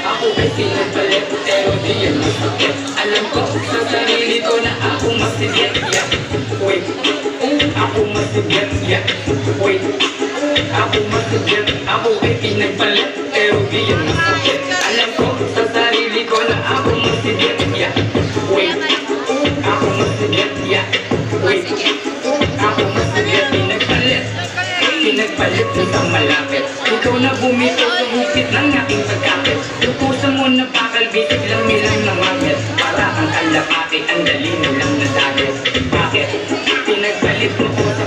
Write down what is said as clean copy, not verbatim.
Ako ay pinagpalit, pero di yan masakit. Alam ko sa sarili ko na ako masigit. Wait, ako masigit. Wait, ako masigit. Ako ay pinagpalit, pero di yan masakit. Alam ko sa sarili ko na ako masigit. Wait, ako masigit. Wait, ako masigit. Pinagpalit ng malapit. Ikaw na bumito sa hupit ng aking pagkakit. Tutusan mo na pakalbitig lang nilang namamit. Para kang kalapati, ang dali nilang nadagit. Bakit? Pinagpalit mo ko sa